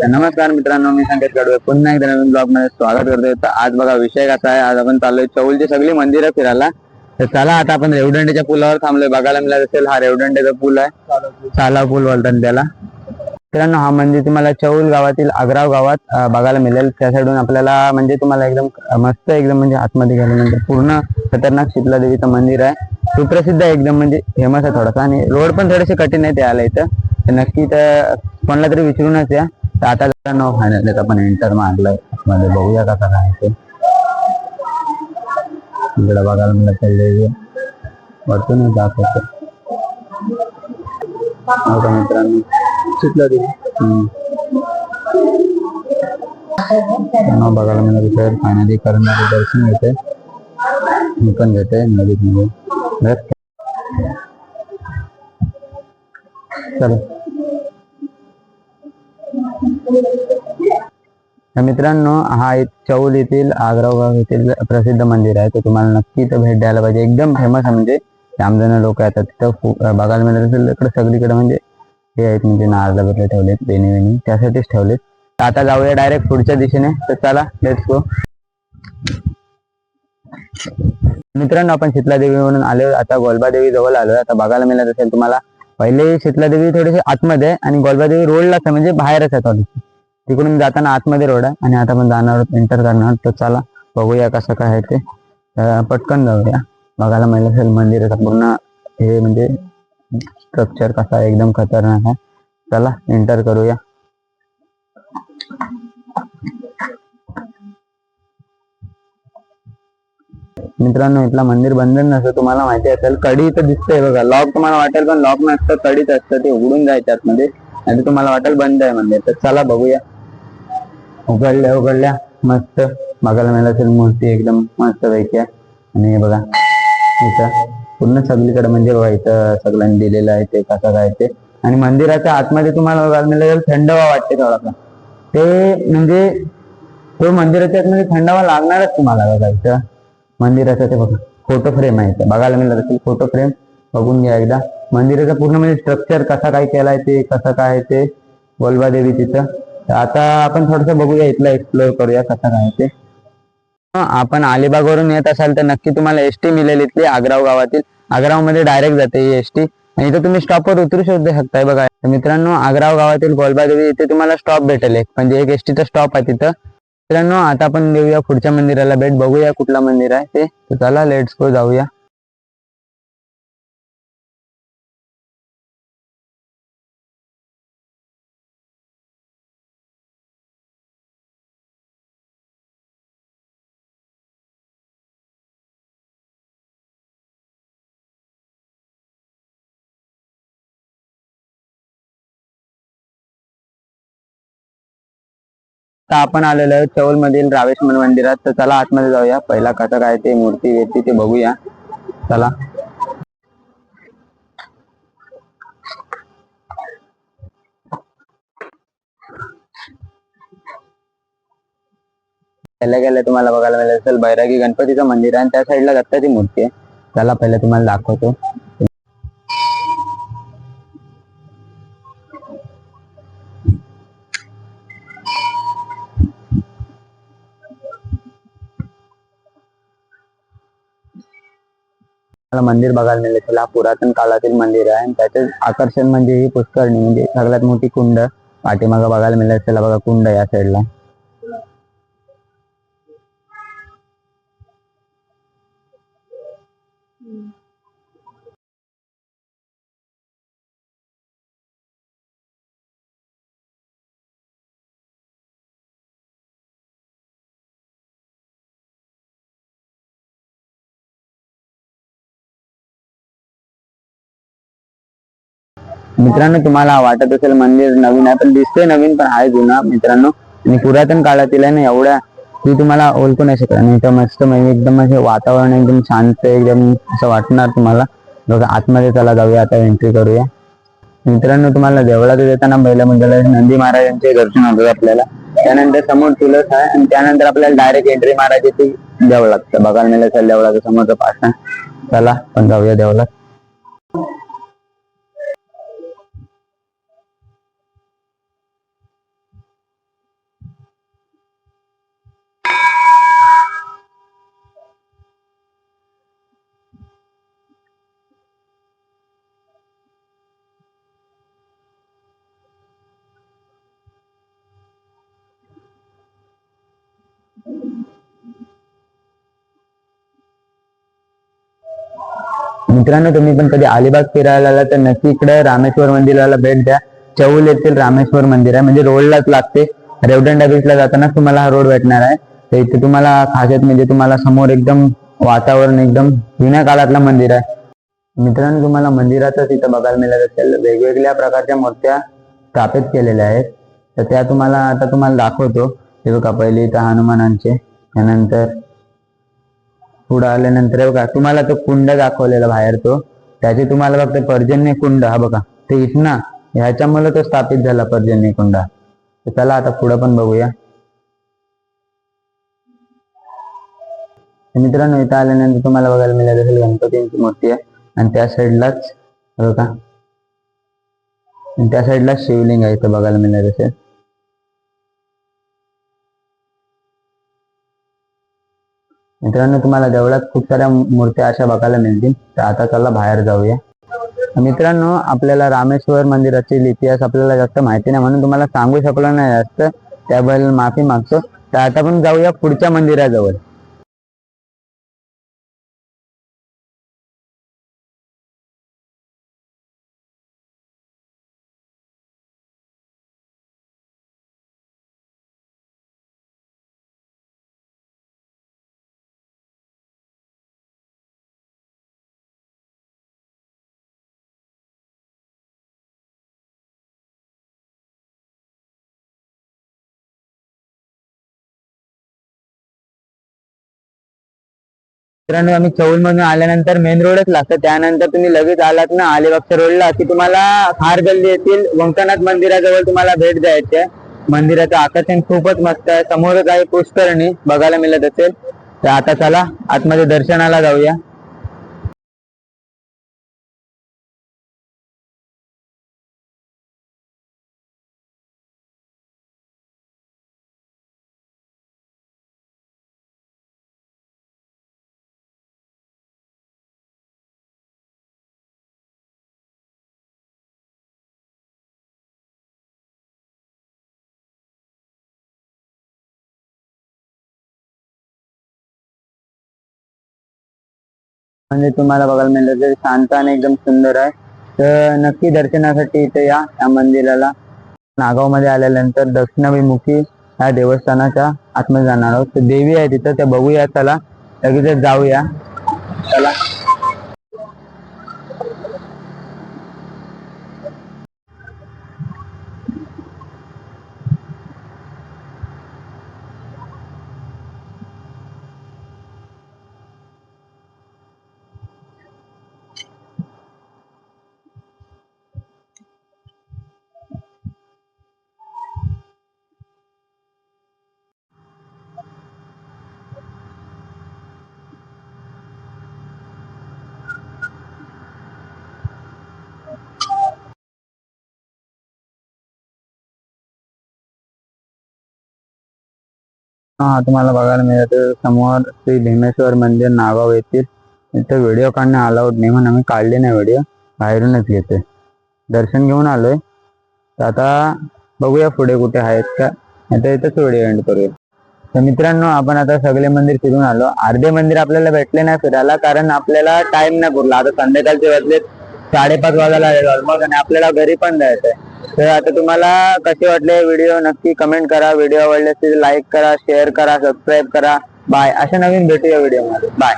तर नमस्कार मित्रांनो, मी संकेत कडवे पुन्हा एकदा नवीन ब्लॉग मध्ये स्वागत करतोय. तर आज बघा विषय कसा आहे, आज आपण चाललोय चौलची सगळी मंदिरं फिरायला. तर चला आता आपण रेवदंडीच्या पुलावर थांबलोय. बघायला मिळत असेल हा रेवदंडीचा पूल आहे, चाला पूल बोलतात त्याला. मित्रांनो हा मंदिर तुम्हाला चौल गावातील आग्राव गावात बघायला मिळेल. त्या साईडून आपल्याला म्हणजे तुम्हाला एकदम मस्त एकदम म्हणजे आतमध्ये गेल्यानंतर पूर्ण खतरनाक शीतला देवीचं मंदिर आहे. सुप्रसिद्ध एकदम म्हणजे फेमस आहे थोडासा, आणि रोड पण थोडेसे कठीण आहे त्याला इथं. तर नक्की तर कोणाला तरी विचारूनच या. तर आता नाव फायनल आपण एंटर मारलंय मध्ये, बघूया कसा काय ते. इकडे बघायला मला चाललंय वरतून जात होतं मित्रांनो शीतला देवी बघायला मला तिथे फायनली करणारे दर्शन घेते. मी पण घेते नदीत मध्ये. चलो मित्रांनो, हा एक चौल येथील आग्राव गाव येथील प्रसिद्ध मंदिर आहे. तर तुम्हाला नक्की इथं भेट द्यायला पाहिजे. एकदम फेमस आहे, म्हणजे जामजण लोक येतात तिथं बघायला मिळत असेल. इकडे सगळीकडे म्हणजे हे आहेत, म्हणजे नारळ वगैरे ठेवलेत, बेणी त्यासाठीच ठेवलेत. तर आता जाऊया डायरेक्ट पुढच्या दिशेने. तर चला लेट्स गो. मित्रांनो आपण शीतला देवी म्हणून आलो, आता गोलबा देवी जवळ आलोय. आता बघायला मिळत असेल तुम्हाला, पहिले शीतला देवी थोडीशी आतमध्ये आहे आणि गोलबा देवी रोडलाच आहे, म्हणजे बाहेरच आहे थोडीशी. तिकडून जाताना आतमध्ये रोड आहे आणि आता आपण जाणार एंटर करणार. तर चला बघूया कसं काय आहे ते. पटकन जाऊया. बघायला मिळत असेल मंदिराचा पूर्ण हे म्हणजे स्ट्रक्चर कसा आहे, एकदम खतरनाक आहे. चला एंटर करूया. मित्रांनो इथला मंदिर बंद नसतं, तुम्हाला माहिती असेल. कडी इथं दिसतंय बघा, लॉक तुम्हाला वाटेल पण लॉक नसतं, कडीच असतं. ते उघडून जायचं आतमध्ये आणि तुम्हाला वाटेल बंद आहे मंदिर. तर चला बघूया. उघडल्या मस्त बघायला मिळत असेल. मूर्ती एकदम मस्त पैकी आहे. आणि हे बघा इथं पूर्ण सगळीकडे म्हणजे बघा इथं सगळ्यांनी दिलेलं आहे ते कसं काय ते. आणि मंदिराच्या आतमध्ये तुम्हाला बघायला मिळेल थंडावा वाटते थोडासा. ते म्हणजे तो मंदिराच्या आतमध्ये थंडावा लागणारच तुम्हाला. बघा इथं मंदिराचं ते बघा फोटो फ्रेम आहे, इथं बघायला मिळत असेल. फोटो फ्रेम बघून घ्या एकदा. मंदिराचं पूर्ण म्हणजे स्ट्रक्चर कसा काय केलाय ते, कसं काय ते गोलबा देवी तिथं. आता आपण थोडस बघूया, इथलं एक्सप्लोर करूया कसं काय ते. आपण अलिबाग वरून येत असाल तर नक्की तुम्हाला एसटी मिळेल इथली आग्राव गावातील. आग्राव मध्ये डायरेक्ट जाते ही एसटी आणि इथं तुम्ही स्टॉपवर उतरू शकताय. बघा मित्रांनो, आग्राव गावातील गोलबा देवी इथे तुम्हाला स्टॉप भेटेल एक, म्हणजे एक एसटीचा स्टॉप आहे तिथं. मित्रांनो आता आपण देऊया पुढच्या मंदिराला भेट. बघूया कुठला मंदिर आहे ते. तर चला लेट्स गो जाऊया. आता आपण आलेलो आहे चौल मधील रावेश्वर मंदिरात. तर चला आतमध्ये जाऊया. पहिला कसं काय ते मूर्ती वेती ते बघूया. चला गेल्या तुम्हाला बघायला मिळेल असेल बैरागी गणपतीचं मंदिर आहे आणि त्या साईडला दत्ताची मूर्ती आहे. चला पहिले तुम्हाला दाखवतो. मंदिर बघायला मिळेल असेल. हा पुरातन काळातील मंदिर आहे आणि त्याचे आकर्षण म्हणजे ही पुष्करणी, म्हणजे सगळ्यात मोठी कुंड पाठीमागं बघायला मिळेल असेल. बघा कुंड या साईडला. मित्रांनो तुम्हाला वाटत असेल मंदिर नवीन आहे, पण दिसतंय नवीन पण आहे जुना मित्रांनो. आणि पुरातन काळातील आहे ना, एवढ्या की तुम्हाला ओळखू नाही शकत. आणि इथं मस्त म्हणजे एकदम असे वातावरण एकदम शांत, एकदम असं वाटणार तुम्हाला. बघा आतमध्ये चला जाऊया, आता एंट्री करूया. मित्रांनो तुम्हाला देवळात येताना पहिल्या म्हणजे नंदी महाराजांचे दर्शन होतात आपल्याला. त्यानंतर समोर तुळस आहे आणि त्यानंतर आपल्याला डायरेक्ट एंट्री मारायची ती देवळात. बघायला मिळेल असेल देवळाचं समोरचं पासन. चला पण जाऊया देवळात. मित्रांनो, तुम्ही पण कधी अलिबाग फिरायला आला तर नक्की इकडे रामेश्वर मंदिराला भेट द्या. चौल येथील रामेश्वर मंदिर आहे, म्हणजे रोडलाच लागते. रेवदंडा बीचला जातानाच तुम्हाला हा रोड भेटणार आहे. तर इथे तुम्हाला खासियत म्हणजे तुम्हाला समोर एकदम वातावरण एकदम जुन्या काळातलं मंदिर आहे. मित्रांनो, तुम्हाला मंदिरातच इथं बघायला मिळत असेल वेगवेगळ्या प्रकारच्या मूर्त्या स्थापित केलेल्या आहेत. तर त्या तुम्हाला दाखवतो. हे बघा, पहिले इथं हनुमानांचे, त्यानंतर पुढे आल्यानंतर हे बघा तुम्हाला तो कुंड दाखवलेला बाहेर, तो त्याचे तुम्हाला फक्त पर्जन्य कुंड, हा बघा ते इथना ह्याच्यामुळे तो स्थापित झाला पर्जन्य कुंड. तर चला आता पुढे पण बघूया. मित्रांनो, इथं आल्यानंतर तुम्हाला बघायला मिळत असेल गणपतीची मूर्ती आहे, आणि त्या साईडलाच बघा, त्या साईडला शिवलिंग आहे इथं बघायला मिळत असेल. मित्रांनो, तुम्हाला देवळात खूप साऱ्या मूर्त्या अशा बघायला मिळतील. तर आता चला बाहेर जाऊया. मित्रांनो, आपल्याला रामेश्वर मंदिरातील इतिहास आपल्याला जास्त माहिती नाही, म्हणून तुम्हाला सांगू शकलो नाही जास्त, त्याबद्दल माफी मागतो. तर आता पण जाऊया पुढच्या मंदिराजवळ. मित्रांनो, आम्ही चौल मधून आल्यानंतर मेन रोडच लागतं. त्यानंतर तुम्ही लगेच आलात ना अलिबागच्या रोडला की तुम्हाला खार गल्ली येथील वंकनाथ मंदिराजवळ तुम्हाला भेट द्यायची आहे. मंदिराचं आकर्षण खूपच मस्त आहे. समोरच आहे पुष्करणी बघायला मिळत असेल. तर आता चला आतमध्ये दर्शनाला जाऊया. म्हणजे तुम्हाला बघायला मिळतं ते शांत आणि एकदम सुंदर आहे. तर नक्की दर्शनासाठी इथे या मंदिराला. नागाव मध्ये आल्यानंतर दक्षिणाभिमुखी या देवस्थानाच्या आतमध्ये जाणार आहोत. तर देवी आहे तिथं, त्या बघूया. चला लगेच जाऊया. चला. हा, तुम्हाला बघायला मिळतं समोर श्री भीमेश्वर मंदिर नागाव येथील. इथं व्हिडिओ काढणं अलाउड नाही म्हणून आम्ही काढले नाही व्हिडिओ, बाहेरूनच घेतोय. दर्शन घेऊन आलोय. तर आता बघूया पुढे कुठे आहेत का, आता इथंच व्हिडिओ एंड करूया. तर मित्रांनो, आपण आता सगळे मंदिर फिरून आलो. अर्धे मंदिर आपल्याला भेटले नाही फिरायला, कारण आपल्याला टाइम नाही पुरला. आता संध्याकाळचे वाजले 5:30 वाजायला आले ऑलमोस्ट, आणि आपल्याला घरी पण जायचंय. तर आता तुम्हाला कसे वाटले व्हिडिओ नक्की कमेंट करा. व्हिडिओ आवडले असेल लाईक करा, शेअर करा, सबस्क्राईब करा. बाय. अशा नवीन भेटूया व्हिडिओ मध्ये. बाय.